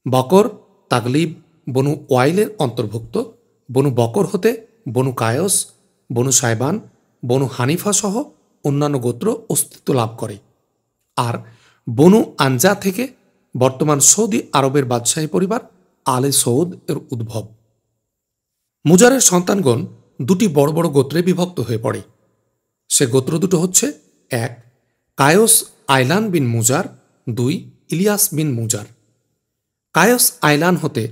বকর, তাগলিব বনু ওয়াইলের অন্তর্ভুক্ত। বনু বকর হতে বনু কায়স, বনু সাইবান, বনু হানিফা সহ অন্যান্য গোত্র অস্তিত্ব লাভ করে। আর বনু আনজা থেকে বর্তমান সৌদি আরবের বাদশাহী পরিবার আলে সৌদ এর উদ্ভব। মুজারের সন্তানগণ 2টি বড় বড় গোত্রে বিভক্ত হয়ে পড়ে। সে গোত্র দুটো হচ্ছে 1 কায়স আইলান বিন মুজার, 2 ইলিয়াস বিন মুজার। কায়স আইলান হতে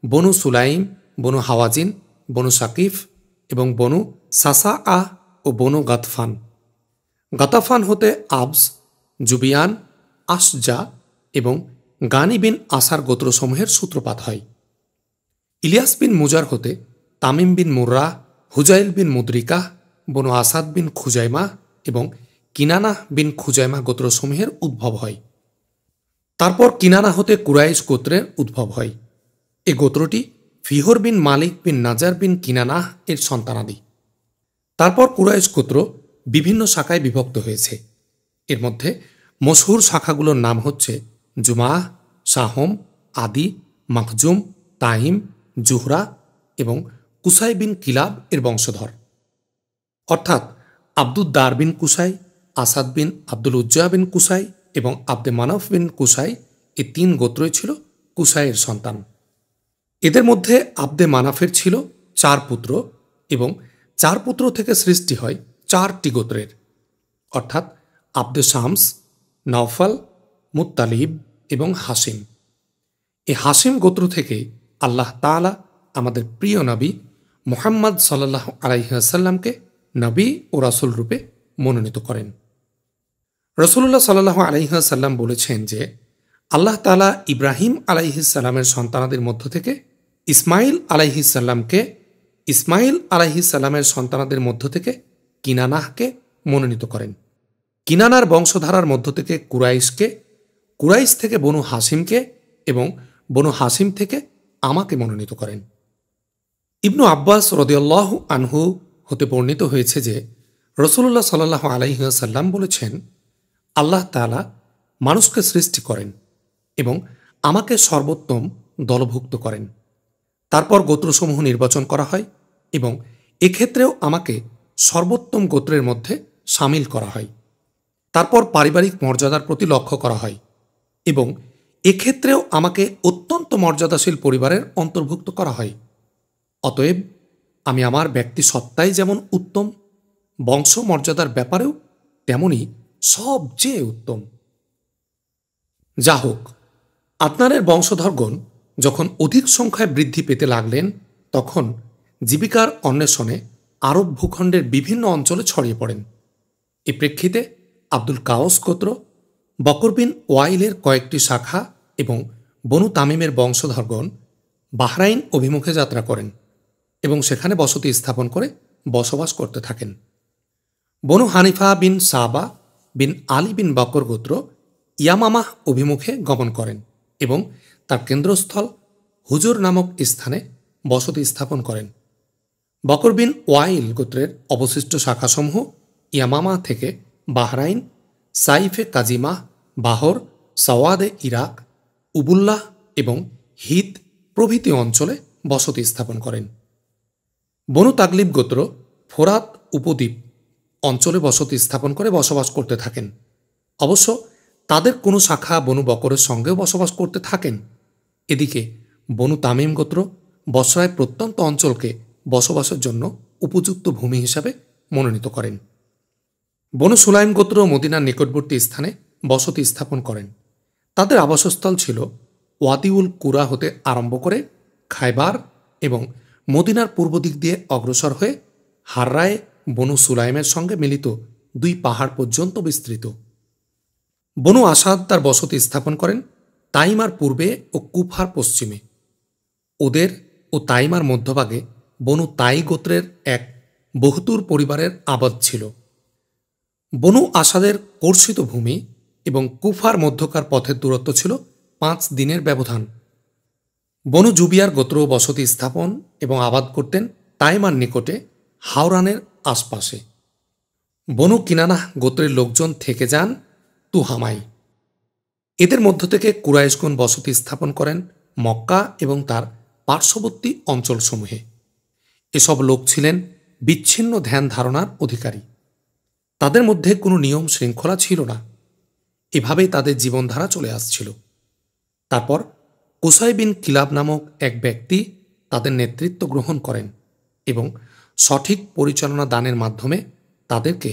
বনু সুলাইম, বনু হাওয়াজিন, বনু সাকিফ এবং বনু সাসা আহ ও বনু গাতফান। গাতাফান হতে আবস, জুবিয়ান, আশজা এবং গানি বিন আসার গোত্রসমূহের সূত্রপাত হয়। ইলিয়াস বিন মুজার হতে তামিম বিন মুর্রা, হুজাইল বিন মুদরিকা, বনু আসাদ বিন খুজাইমা এবং কিনানা বিন খুজাইমা গোত্রসমূহের উদ্ভব হয়। তারপর কিনানা হতে কুরাইশ গোত্রের উদ্ভব হয়। এ গোত্রটি ফিহর বিন মালিক বিন নাজার বিন কিনানাহ এর সন্তানাদি। তারপর কুরাইশ গোত্র বিভিন্ন শাখায় বিভক্ত হয়েছে। এর মধ্যে মশহুর শাখাগুলোর নাম হচ্ছে জুমাহ, শাহম, আদি, মাখজুম, তাইম, জুহরা এবং কুসাই বিন কিলাব এর বংশধর। অর্থাৎ আব্দুদ্দার বিন কুসাই, আসাদ বিন আব্দুল উজ্জা বিন কুসাই এবং আব্দে মানফ বিন কুসাই, এই 3 গোত্রই ছিল কুসাইয়ের সন্তান। এদের মধ্যে আব্দে মানাফের ছিল 4 পুত্র এবং 4 পুত্র থেকে সৃষ্টি হয় 4টি গোত্রের, অর্থাৎ আব্দে শামস, নওফল, মুত্তালিব এবং হাসিম। এই হাসিম গোত্র থেকে আল্লাহ তাআলা আমাদের প্রিয় নবী মুহাম্মদ সাল্লাল্লাহু আলাইহি ওয়াসাল্লামকে নবী ও রাসূল রূপে মনোনীত করেন। রাসূলুল্লাহ সাল্লাল্লাহু আলাইহি ওয়াসাল্লাম বলেছেন যে আল্লাহ তাআলা ইব্রাহিম আলাইহিসসালামের সন্তানাদের মধ্য থেকে ইসমাইল আলাইহিসসালামকে, ইসমাইল আলাইহিসসালামের সন্তানাদের মধ্য থেকে কিনানাহকে মনোনীত করেন। কিনানার বংশধারার মধ্য থেকে কুরাইশকে, কুরাইশ থেকে বনু হাসিমকে এবং বনু হাসিম থেকে আমাকে মনোনীত করেন। ইবনু আব্বাস রাদিয়াল্লাহু আনহু হতে বর্ণিত হয়েছে যে রাসূলুল্লাহ সাল্লাল্লাহু আলাইহি ওয়াসাল্লাম বলেছেন, আল্লাহ তাআলা মানুষকে সৃষ্টি করেন এবং আমাকে সর্বোত্তম দলভুক্ত করেন। তারপর গোত্রসমূহ নির্বাচন করা হয় এবং এক্ষেত্রেও আমাকে সর্বোত্তম গোত্রের মধ্যে সামিল করা হয়। তারপর পারিবারিক মর্যাদার প্রতি লক্ষ্য করা হয় এবং এক্ষেত্রেও আমাকে অত্যন্ত মর্যাদাশীল পরিবারের অন্তর্ভুক্ত করা হয়। অতএব আমি আমার ব্যক্তি সত্তায় যেমন উত্তম, বংশ মর্যাদার ব্যাপারেও তেমনি সবচেয়ে উত্তম। যা হোক, আদনানের বংশধরগণ যখন অধিক সংখ্যায় বৃদ্ধি পেতে লাগলেন তখন জীবিকার অন্বেষণে আরব ভূখণ্ডের বিভিন্ন অঞ্চলে ছড়িয়ে পড়েন। এ প্রেক্ষিতে আব্দুল কাওস গোত্র, বকর বিন ওয়াইলের কয়েকটি শাখা এবং বনু তামিমের বংশধরগণ বাহরাইন অভিমুখে যাত্রা করেন এবং সেখানে বসতি স্থাপন করে বসবাস করতে থাকেন। বনু হানিফা বিন সাবা বিন আলী বিন বকর গোত্র ইয়ামামাহ অভিমুখে গমন করেন এবং তার কেন্দ্রস্থল হুজুর নামক স্থানে বসতি স্থাপন করেন। বকর বিন ওয়াইল গোত্রের অবশিষ্ট শাখাসমূহ ইয়ামামা থেকে বাহরাইন, সাইফে কাজিমাহ, বাহর, সওয়াদে ইরাক, উবুল্লাহ এবং হিত প্রভৃতি অঞ্চলে বসতি স্থাপন করেন। বনু তাগলিব গোত্র ফোরাত উপদ্বীপ অঞ্চলে বসতি স্থাপন করে বসবাস করতে থাকেন। অবশ্য তাদের কোনো শাখা বনু বকরের সঙ্গেও বসবাস করতে থাকেন। এদিকে বনু তামিম গোত্র বসরায় প্রত্যন্ত অঞ্চলকে বসবাসের জন্য উপযুক্ত ভূমি হিসাবে মনোনীত করেন। বনু সুলাইম গোত্র মদিনার নিকটবর্তী স্থানে বসতি স্থাপন করেন। তাদের আবাসস্থল ছিল ওয়াদিউল কুরা হতে আরম্ভ করে খায়বার এবং মদিনার পূর্ব দিক দিয়ে অগ্রসর হয়ে হাররায়ে বনু সুলাইমের সঙ্গে মিলিত 2 পাহাড় পর্যন্ত বিস্তৃত। বনু আসাদ তার বসতি স্থাপন করেন তাইমার পূর্বে ও কুফার পশ্চিমে। ওদের ও তাইমার মধ্যভাগে বনু তাই গোত্রের এক বহুতুর পরিবারের আবাদ ছিল। বনু আসাদের কর্ষিত ভূমি এবং কুফার মধ্যকার পথের দূরত্ব ছিল 5 দিনের ব্যবধান। বনু জুবিয়ার গোত্র বসতি স্থাপন এবং আবাদ করতেন তাইমার নিকটে হাওরানের আশপাশে। বনু কিনানাহ গোত্রের লোকজন থেকে যান তুহামাই। এদের মধ্য থেকে কুরাইশগণ বসতি স্থাপন করেন মক্কা এবং তার পার্শ্ববর্তী অঞ্চলসমূহে। এসব লোক ছিলেন বিচ্ছিন্ন ধ্যান ধারণার অধিকারী। তাদের মধ্যে কোনো নিয়ম শৃঙ্খলা ছিল না। এভাবেই তাদের জীবনধারা চলে আসছিল। তারপর কুসাই বিন কিলাব নামক এক ব্যক্তি তাদের নেতৃত্ব গ্রহণ করেন এবং সঠিক পরিচালনা দানের মাধ্যমে তাদেরকে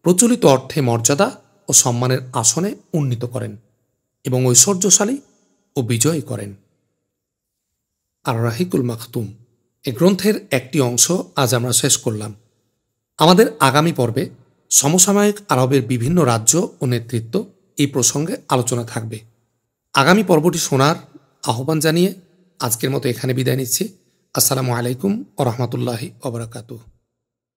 প্রচলিত অর্থে মর্যাদা ও সম্মানের আসনে উন্নীত করেন এবং ঐশ্বর্যশালী ও বিজয়ী করেন। আর রাহিকুল মাখতুম এ গ্রন্থের একটি অংশ আজ আমরা শেষ করলাম। আমাদের আগামী পর্বে সমসাময়িক আরবের বিভিন্ন রাজ্য ও নেতৃত্ব এই প্রসঙ্গে আলোচনা থাকবে। আগামী পর্বটি শোনার আহ্বান জানিয়ে আজকের মতো এখানে বিদায় নিচ্ছি। আসসালামু আলাইকুম ওয়া রাহমাতুল্লাহি ওয়া বারাকাতুহু।